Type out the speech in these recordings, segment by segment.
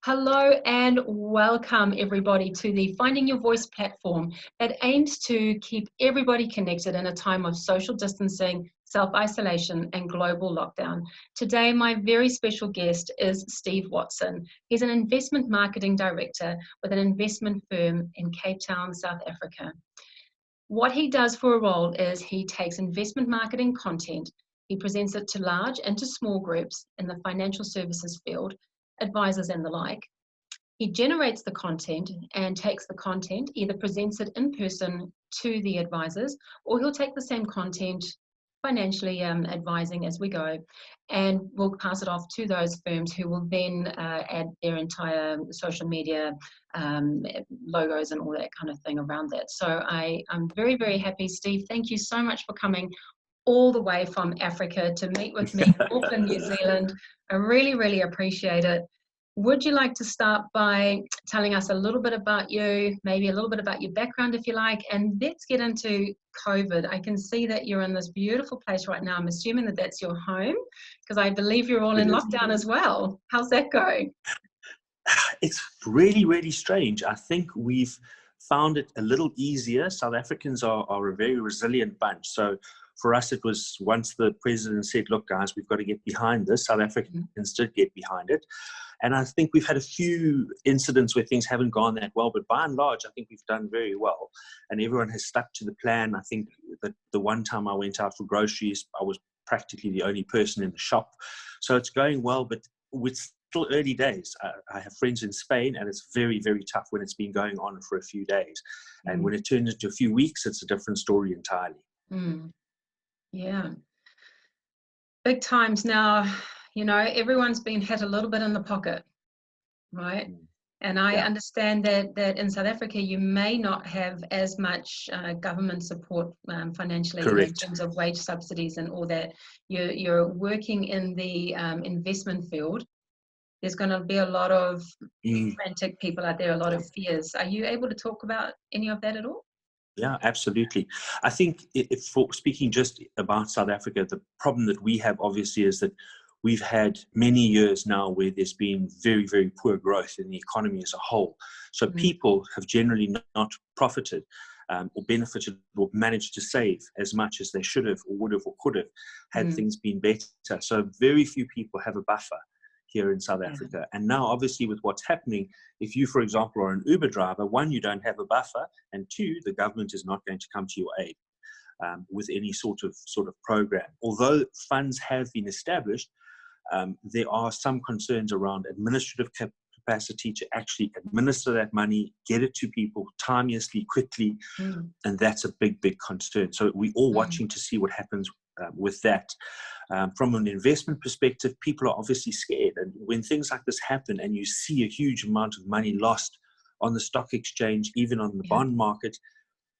Hello and welcome everybody to the Finding Your Voice platform that aims to keep everybody connected in a time of social distancing, self-isolation and global lockdown. Today, my very special guest is Steve Watson. He's an investment marketing director with an investment firm in Cape Town, South Africa. What he does for a role is he takes investment marketing content, he presents it to large and to small groups in the financial services field, advisors and the like. He generates the content and takes the content, either presents it in person to the advisors, or he'll take the same content financially advising as we go, and we'll pass it off to those firms who will then add their entire social media logos and all that kind of thing around that. So I'm very, very happy. Steve, thank you so much for coming all the way from Africa to meet with me in Auckland, New Zealand. I really, really appreciate it. Would you like to start by telling us a little bit about you, maybe a little bit about your background if you like, and let's get into COVID. I can see that you're in this beautiful place right now. I'm assuming that that's your home, because I believe you're all in lockdown as well. How's that going? It's really, really strange. I think we've found it a little easier. South Africans are a very resilient bunch. So for us, it was once the president said, look, guys, we've got to get behind this, South Africans did get behind it. And I think we've had a few incidents where things haven't gone that well, but by and large, I think we've done very well. And everyone has stuck to the plan. I think that the one time I went out for groceries, I was practically the only person in the shop. So it's going well, but with still early days. I have friends in Spain, and it's very, very tough when it's been going on for a few days. And when it turns into a few weeks, it's a different story entirely. Yeah. Big times now. You know, everyone's been hit a little bit in the pocket, right? And I understand that in South Africa, you may not have as much government support financially in terms of wage subsidies and all that. You're working in the investment field. There's going to be a lot of frantic people out there, a lot of fears. Are you able to talk about any of that at all? Yeah, absolutely. I think if for speaking just about South Africa, the problem that we have obviously is that we've had many years now where there's been very, very poor growth in the economy as a whole. So people have generally not profited or benefited or managed to save as much as they should have or would have or could have had things been better. So very few people have a buffer here in South Africa. And now obviously with what's happening, if you, for example, are an Uber driver, one, you don't have a buffer, and two, the government is not going to come to your aid with any sort of program. Although funds have been established, there are some concerns around administrative capacity to actually administer that money, get it to people timeously, quickly, and that's a big, big concern. So we're all watching to see what happens with that. From an investment perspective, people are obviously scared. And when things like this happen and you see a huge amount of money lost on the stock exchange, even on the bond market,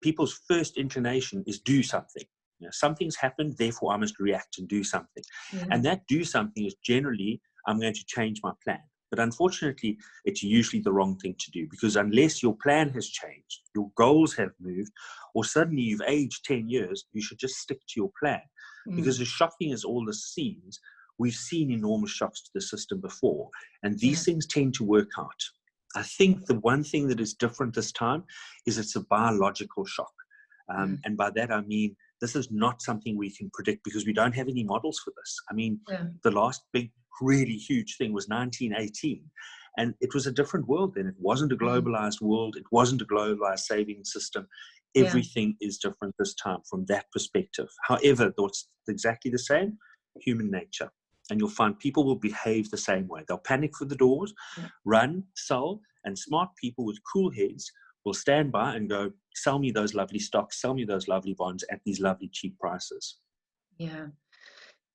people's first inclination is do something. You know, something's happened, therefore I must react and do something. And that do something is generally, I'm going to change my plan. But unfortunately, it's usually the wrong thing to do, because unless your plan has changed, your goals have moved, or suddenly you've aged 10 years, you should just stick to your plan. Because as shocking as all this seems, we've seen enormous shocks to the system before, and these things tend to work out. I think the one thing that is different this time is it's a biological shock. And by that I mean, this is not something we can predict because we don't have any models for this. I mean, the last big, really huge thing was 1918. And it was a different world then. It wasn't a globalized world. It wasn't a globalized saving system. Everything is different this time from that perspective. However, what's exactly the same? Human nature. And you'll find people will behave the same way. They'll panic for the doors, run, sell, and smart people with cool heads will stand by and go, sell me those lovely stocks, sell me those lovely bonds at these lovely cheap prices. Yeah,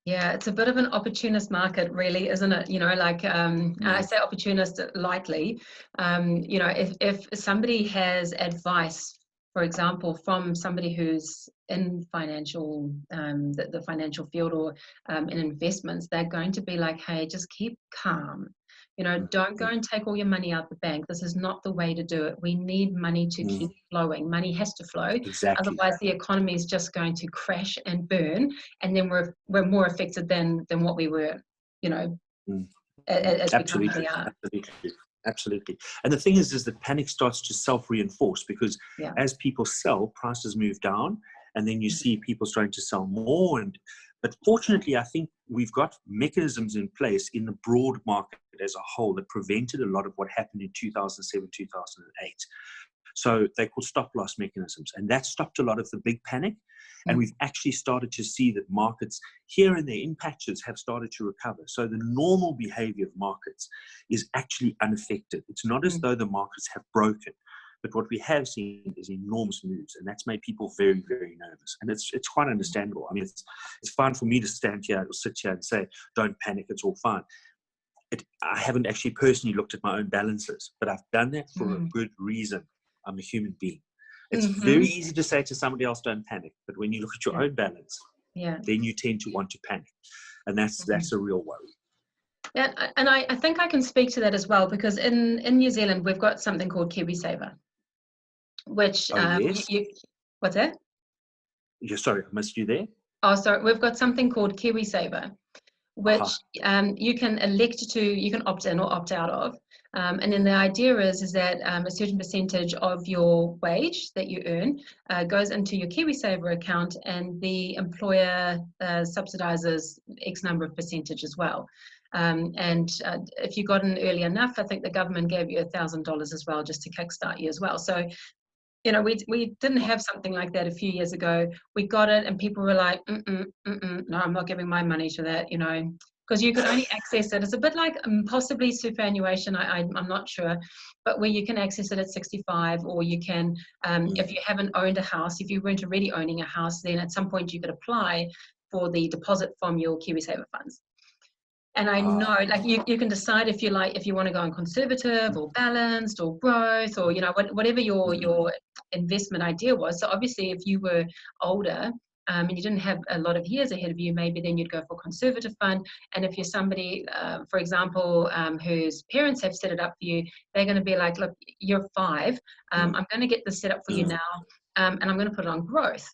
it's a bit of an opportunist market, really, isn't it? You know, like I say opportunist lightly. You know, if somebody has advice, for example, from somebody who's in financial, the financial field or in investments, they're going to be like, hey, just keep calm. You know, don't go and take all your money out the bank. This is not the way to do it. We need money to keep flowing. Money has to flow. Otherwise, the economy is just going to crash and burn. And then we're more affected than what we were, you know, as we currently are. Absolutely. And the thing is that panic starts to self-reinforce, because Yeah. as people sell, prices move down, and then you see people starting to sell more. But fortunately, I think we've got mechanisms in place in the broad market as a whole that prevented a lot of what happened in 2007, 2008. So they're called stop loss mechanisms, and that stopped a lot of the big panic. And we've actually started to see that markets here and there in patches have started to recover. So the normal behavior of markets is actually unaffected. It's not as though the markets have broken, but what we have seen is enormous moves, and that's made people very, very nervous. And it's quite understandable. I mean, it's fine for me to stand here or sit here and say, don't panic, it's all fine. I haven't actually personally looked at my own balances, but I've done that for a good reason. I'm a human being. It's very easy to say to somebody else, don't panic. But when you look at your own balance, then you tend to want to panic. And that's a real worry. Yeah, and I think I can speak to that as well, because in New Zealand, we've got something called KiwiSaver, which, yes? What's that? Sorry, I missed you there. Oh, sorry. We've got something called KiwiSaver, which you can you can opt in or opt out of. And then the idea is that a certain percentage of your wage that you earn goes into your KiwiSaver account, and the employer subsidizes X number of percentage as well. And if you got in early enough, I think the government gave you $1,000 as well, just to kickstart you as well. So, you know, we didn't have something like that a few years ago. We got it, and people were like, no, I'm not giving my money to that, you know, because you could only access it. It's a bit like possibly superannuation, I'm not sure, but where you can access it at 65, or you can, if you haven't owned a house, if you weren't already owning a house, then at some point you could apply for the deposit from your KiwiSaver funds. And I know, like, you can decide if you want to go on conservative or balanced or growth, or, you know, whatever your investment idea was. So obviously, if you were older and you didn't have a lot of years ahead of you, maybe then you'd go for conservative fund. And if you're somebody, for example, whose parents have set it up for you, they're going to be like, look, you're 5. I'm going to get this set up for you now, and I'm going to put it on growth.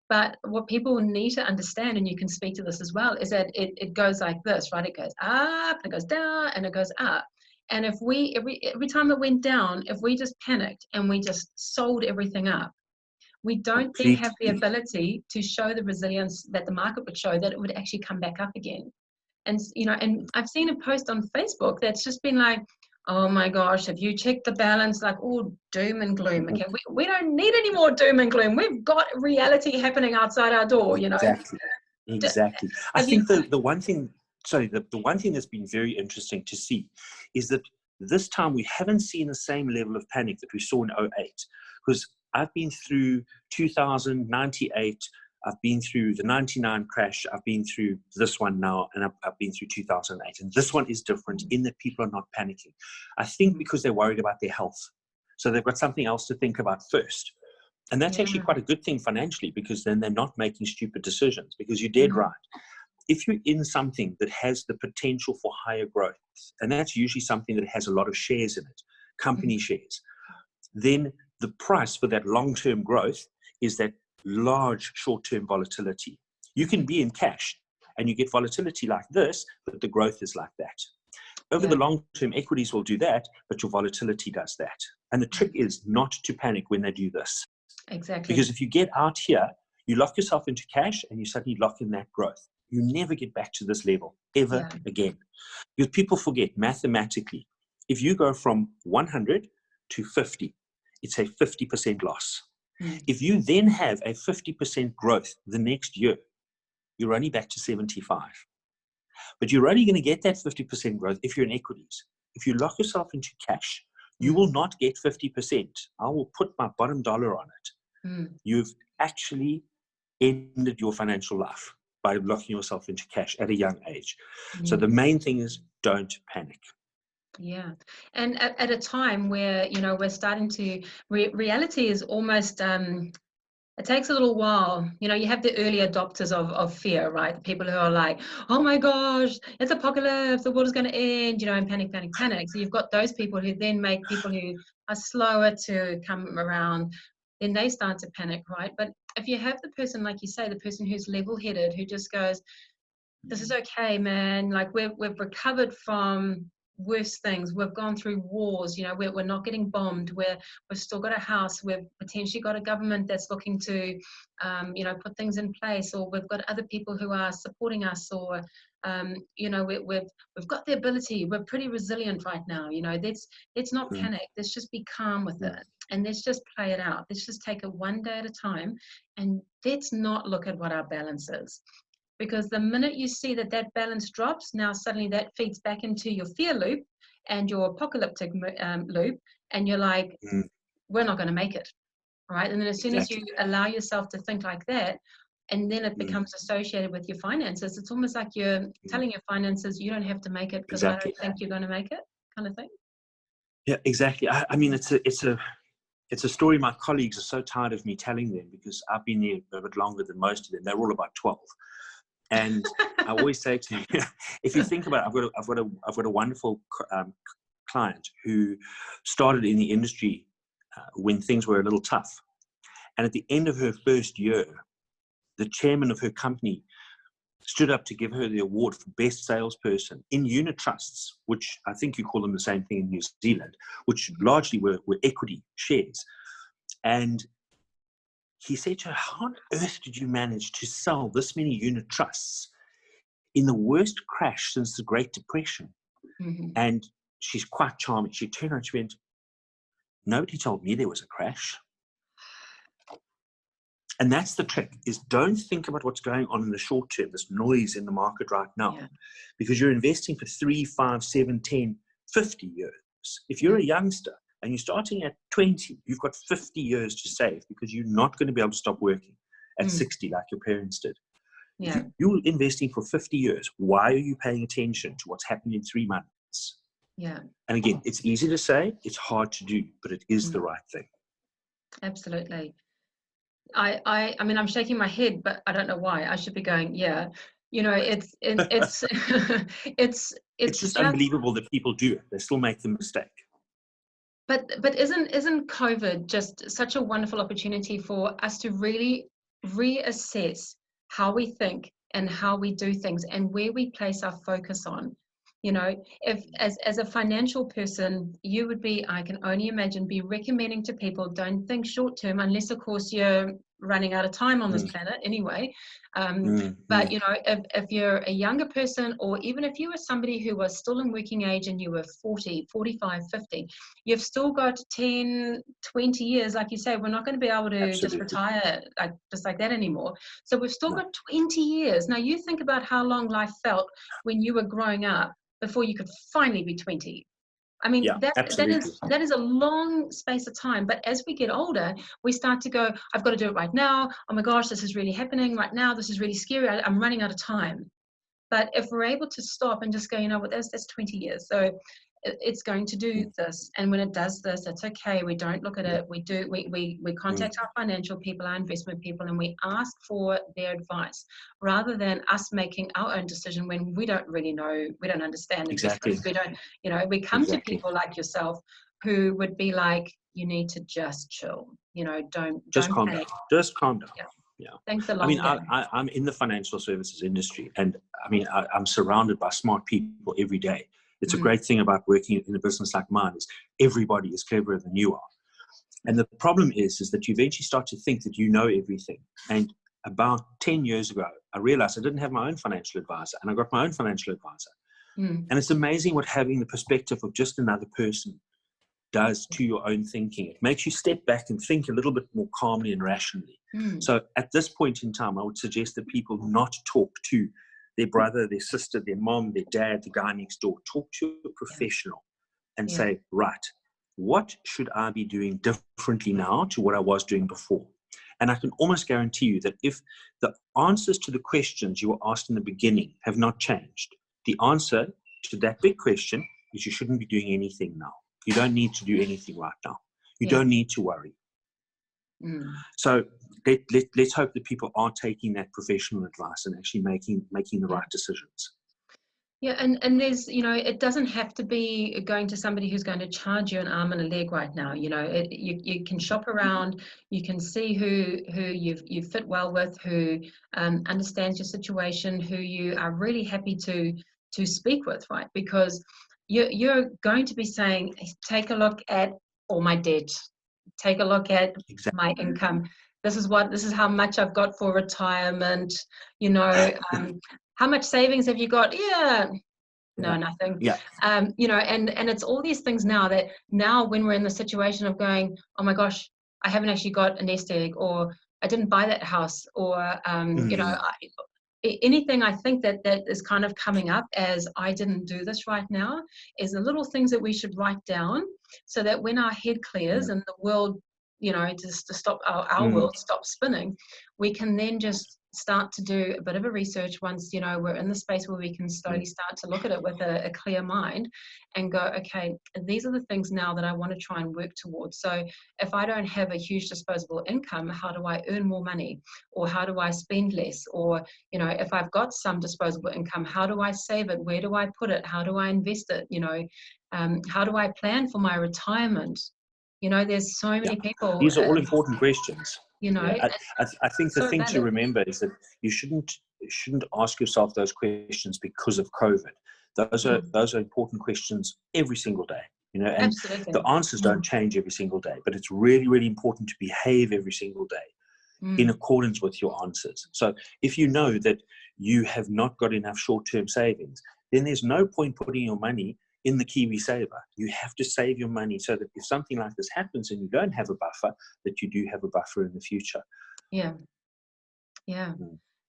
But what people need to understand, and you can speak to this as well, is that it goes like this, right? It goes up, and it goes down, and it goes up. And if we, every time it went down, if we just panicked and we just sold everything up, we don't then have the ability to show the resilience that the market would show, that it would actually come back up again. And, you know, and I've seen a post on Facebook that's just been like, oh my gosh, have you checked the balance? Like, all doom and gloom. Okay, we don't need any more doom and gloom. We've got reality happening outside our door, you know. Exactly. I think the one thing, the one thing that's been very interesting to see is that this time we haven't seen the same level of panic that we saw in 2008. Because I've been through 2000, 98, I've been through the 99 crash, I've been through this one now, and I've been through 2008. And this one is different in that people are not panicking. I think because they're worried about their health. So they've got something else to think about first. And that's actually quite a good thing financially, because then they're not making stupid decisions, because you're dead right. If you're in something that has the potential for higher growth, and that's usually something that has a lot of shares in it, company shares, then the price for that long-term growth is that large short-term volatility. You can be in cash and you get volatility like this, but the growth is like that. Over the long term, equities will do that, but your volatility does that. And the trick is not to panic when they do this. Exactly. Because if you get out here, you lock yourself into cash and you suddenly lock in that growth. You never get back to this level ever again. Because people forget mathematically, if you go from 100 to 50, it's a 50% loss. If you then have a 50% growth the next year, you're only back to 75. But you're only going to get that 50% growth if you're in equities. If you lock yourself into cash, you will not get 50%. I will put my bottom dollar on it. You've actually ended your financial life by locking yourself into cash at a young age. So the main thing is don't panic. Yeah. And at a time where, you know, we're starting to, reality is almost, it takes a little while. You know, you have the early adopters of fear, right? The people who are like, oh my gosh, it's apocalypse, the world is going to end, you know, and panic. So you've got those people who then make people who are slower to come around, then they start to panic, right? But if you have the person, like you say, the person who's level-headed, who just goes, this is okay, man. Like we've recovered from worse things. We've gone through wars, we're not getting bombed. We've still got a house. We've potentially got a government that's looking to, put things in place, or we've got other people who are supporting us, or, we've got the ability. We're pretty resilient right now. Let's not panic. Let's just be calm with it, and let's just play it out. Let's just take it one day at a time, and let's not look at what our balance is. Because the minute you see that balance drops, now suddenly that feeds back into your fear loop and your apocalyptic loop, and you're like, we're not going to make it, right? And then as soon as you allow yourself to think like that, and then it becomes associated with your finances, it's almost like you're telling your finances, you don't have to make it because I don't think you're going to make it, kind of thing. Yeah, exactly. I mean, it's a story my colleagues are so tired of me telling them, because I've been there a bit longer than most of them. They're all about 12. And I always say to them, if you think about it, I've got a wonderful client who started in the industry when things were a little tough. And at the end of her first year, the chairman of her company stood up to give her the award for best salesperson in unit trusts, which I think you call them the same thing in New Zealand, which largely were equity shares. And he said to her, how on earth did you manage to sell this many unit trusts in the worst crash since the Great Depression? And she's quite charming. She turned around and she went, nobody told me there was a crash. And that's the trick, is don't think about what's going on in the short term, this noise in the market right now, because you're investing for 3, 5, 7, 10, 50 years. If you're a youngster, and you're starting at 20, you've got 50 years to save, because you're not going to be able to stop working at 60 like your parents did. Yeah. You're investing for 50 years. Why are you paying attention to what's happening in 3 months? Yeah. And again, it's easy to say, it's hard to do, but it is the right thing. Absolutely. I mean, I'm shaking my head, but I don't know why. I should be going, yeah. It's it's just unbelievable that people do it. They still make the mistake. But isn't COVID just such a wonderful opportunity for us to really reassess how we think and how we do things and where we place our focus on? If as a financial person, you would be, I can only imagine, be recommending to people, don't think short term, unless of course you're running out of time on this planet anyway. But if you're a younger person, or even if you were somebody who was still in working age and you were 40, 45, 50, you've still got 10, 20 years. Like you say, we're not going to be able to just retire just like that anymore. So we've still got 20 years. Now you think about how long life felt when you were growing up before you could finally be 20. I mean, that is a long space of time. But as we get older, we start to go, I've got to do it right now. Oh my gosh, this is really happening right now. This is really scary. I'm running out of time. But if we're able to stop and just go, you know what, that's 20 years. So it's going to do this. And when it does this, it's okay. We don't look at it. We contact our financial people, our investment people, and we ask for their advice rather than us making our own decision when we don't really know, we don't understand investments. We don't, we come to people like yourself who would be like, you need to just chill, don't calm down. Just calm down. Yeah. Thanks a lot. I mean, I'm in the financial services industry, and I mean, I'm surrounded by smart people every day. It's a great thing about working in a business like mine is everybody is cleverer than you are. And the problem is that you eventually start to think that you know everything. And about 10 years ago, I realized I didn't have my own financial advisor, and I got my own financial advisor. And it's amazing what having the perspective of just another person does to your own thinking. It makes you step back and think a little bit more calmly and rationally. So at this point in time, I would suggest that people not talk to their brother, their sister, their mom, their dad, the guy next door. Talk to a professional and say, right, what should I be doing differently now to what I was doing before? And I can almost guarantee you that if the answers to the questions you were asked in the beginning have not changed, the answer to that big question is you shouldn't be doing anything now. You don't need to do anything right now. You don't need to worry. So let's hope that people are taking that professional advice and actually making the right decisions. Yeah, and there's, it doesn't have to be going to somebody who's going to charge you an arm and a leg right now. You can shop around, you can see who you fit well with, who understands your situation, who you are really happy to speak with, right? Because you're going to be saying, take a look at all my debt, take a look at Exactly. my income. This is how much I've got for retirement. You know, how much savings have you got? Yeah. No, nothing. Yeah. You know, and it's all these things now that now when we're in the situation of going, oh my gosh, I haven't actually got a nest egg, or I didn't buy that house, or you know, anything I think that is kind of coming up as I didn't do this right now is the little things that we should write down, so that when our head clears and the world, you know, just to stop our world stop spinning, we can then just start to do a bit of a research once, you know, we're in the space where we can slowly start to look at it with a clear mind and go, okay, these are the things now that I want to try and work towards. So if I don't have a huge disposable income, how do I earn more money? Or how do I spend less? Or, you know, if I've got some disposable income, how do I save it? Where do I put it? How do I invest it? You know, how do I plan for my retirement? You know, there's so many people. These are all important questions. You know, I think the thing to remember is that you shouldn't ask yourself those questions because of COVID. Those are important questions every single day. You know, and absolutely. the answers don't change every single day, but it's really, really important to behave every single day in accordance with your answers. So if you know that you have not got enough short-term savings, then there's no point putting your money in the Kiwi Saver. You have to save your money so that if something like this happens and you don't have a buffer, that you do have a buffer in the future. Yeah.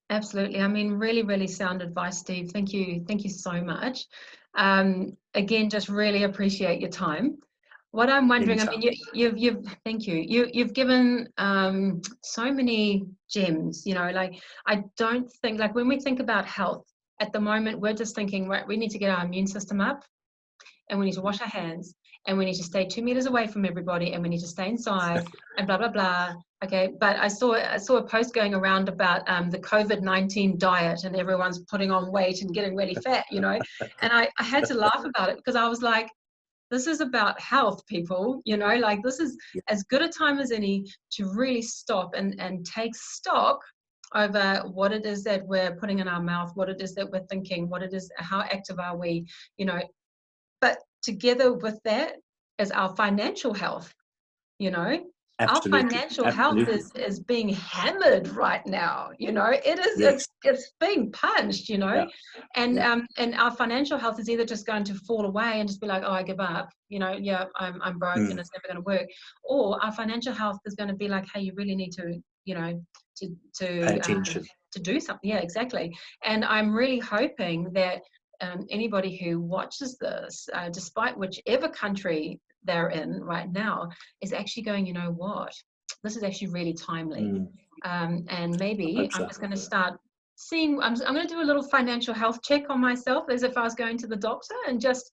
Absolutely. I mean, really, really sound advice, Steve. Thank you so much. Again, just really appreciate your time. What I'm wondering, Anytime. I mean, thank you. You've given so many gems. You know, like I don't think, like when we think about health at the moment, we're just thinking, right, we need to get our immune system up, and we need to wash our hands, and we need to stay 2 meters away from everybody, and we need to stay inside, and blah blah blah. Okay, but I saw a post going around about the COVID-19 diet, and everyone's putting on weight and getting really fat, you know, and I had to laugh about it because I was like, this is about health, people, you know, like this is as good a time as any to really stop and take stock over what it is that we're putting in our mouth, what it is that we're thinking, what it is, how active are we, you know. But together with that is our financial health, you know. Absolutely. Our financial health is being hammered right now, you know. It is it's being punched, you know. And our financial health is either just going to fall away and just be like, oh, I give up, you know, I'm broke and it's never going to work. Or our financial health is going to be like, hey, you really need to, you know, to pay attention. To do something. Yeah, exactly. And I'm really hoping that anybody who watches this, despite whichever country they're in right now, is actually going, you know what, this is actually really timely. And maybe I'm just going to start seeing, I'm going to do a little financial health check on myself as if I was going to the doctor, and just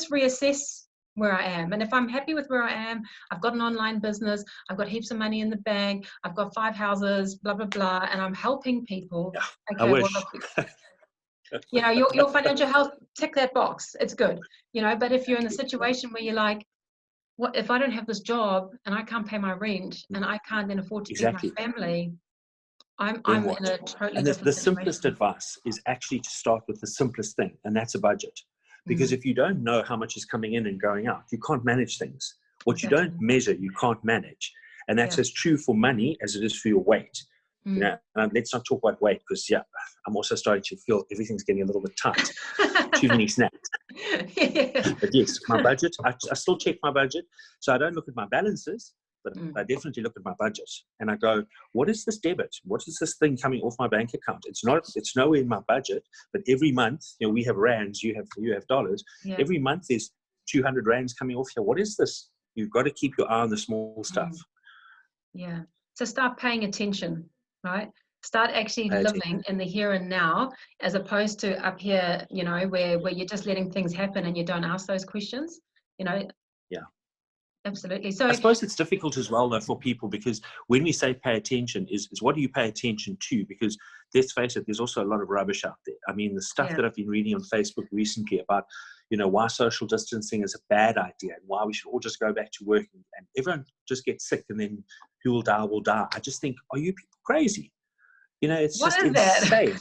reassess where I am. And if I'm happy with where I am, I've got an online business, I've got heaps of money in the bank, I've got 5 houses, blah, blah, blah, and I'm helping people. I wish. You know, your financial health, tick that box, it's good, you know. But if you're in a situation where you're like, what if I don't have this job and I can't pay my rent and I can't then afford to feed my family, I'm in a totally different the situation. simplest advice is actually to start with the simplest thing, and that's a budget. Because if you don't know how much is coming in and going out, you can't manage things. What you don't measure, you can't manage. And that's as true for money as it is for your weight. You know, let's not talk about weight, because I'm also starting to feel everything's getting a little bit tight. Too many snacks. But yes, my budget, I still check my budget. So I don't look at my balances, but I definitely look at my budget, and I go, what is this debit? What is this thing coming off my bank account? It's nowhere in my budget, but every month, you know, we have rands, you have dollars. Every month there's 200 rands coming off here. What is this? You've got to keep your eye on the small stuff. So start paying attention, right? Start actually living in the here and now, as opposed to up here, you know, where you're just letting things happen and you don't ask those questions, you know. Absolutely. So I suppose it's difficult as well, though, for people, because when we say pay attention, is what do you pay attention to? Because let's face it, there's also a lot of rubbish out there. I mean, the stuff that I've been reading on Facebook recently about, you know, why social distancing is a bad idea and why we should all just go back to work and everyone just gets sick and then who will die will die. I just think, are you people crazy? You know, it's just insane.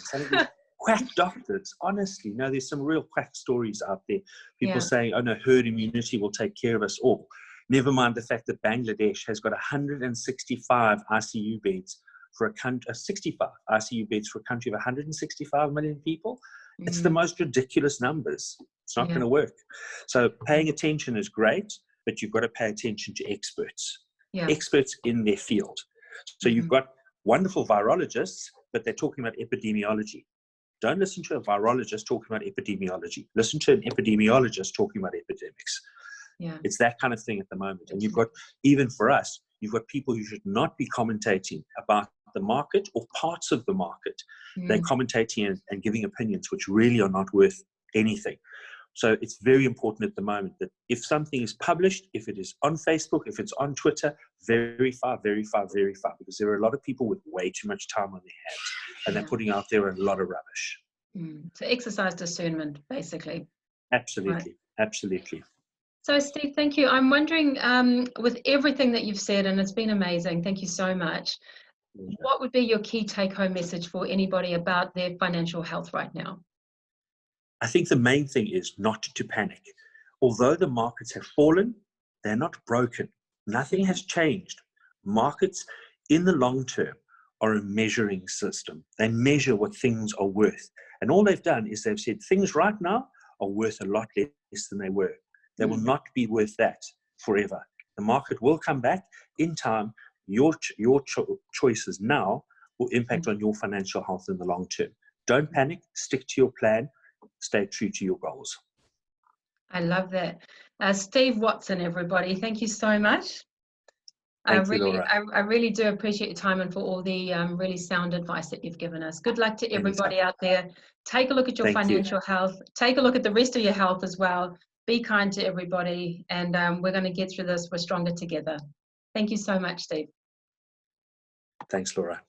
quack doctors, honestly, no, there's some real quack stories out there. People Yeah. saying, oh no, herd immunity will take care of us all. Never mind the fact that Bangladesh has got 165 ICU beds for a country, 65 ICU beds for a country of 165 million people. It's the most ridiculous numbers. It's not going to work. So paying attention is great, but you've got to pay attention to experts, experts in their field. So you've got wonderful virologists, but they're talking about epidemiology. Don't listen to a virologist talking about epidemiology. Listen to an epidemiologist talking about epidemics. Yeah. It's that kind of thing at the moment. And you've got, even for us, you've got people who should not be commentating about the market or parts of the market. They're commentating and giving opinions which really are not worth anything. So it's very important at the moment that if something is published, if it is on Facebook, if it's on Twitter, verify, because there are a lot of people with way too much time on their hands, and they're putting out there a lot of rubbish. So exercise discernment, basically. Absolutely, right. Absolutely. So Steve, thank you. I'm wondering, with everything that you've said, and it's been amazing, thank you so much, what would be your key take-home message for anybody about their financial health right now? I think the main thing is not to panic. Although the markets have fallen, they're not broken. Nothing has changed. Markets in the long term are a measuring system. They measure what things are worth. And all they've done is they've said things right now are worth a lot less than they were. They will not be worth that forever. The market will come back in time. Your choices now will impact on your financial health in the long term. Don't panic. Stick to your plan. Stay true to your goals. I love that. Steve Watson, everybody, thank you so much. Thank you, Laura. I really do appreciate your time and for all the really sound advice that you've given us. Good luck to everybody out there. Take a look at your financial health. Take a look at the rest of your health as well. Be kind to everybody, and we're going to get through this. We're stronger together. Thank you so much, Steve. Thanks, Laura.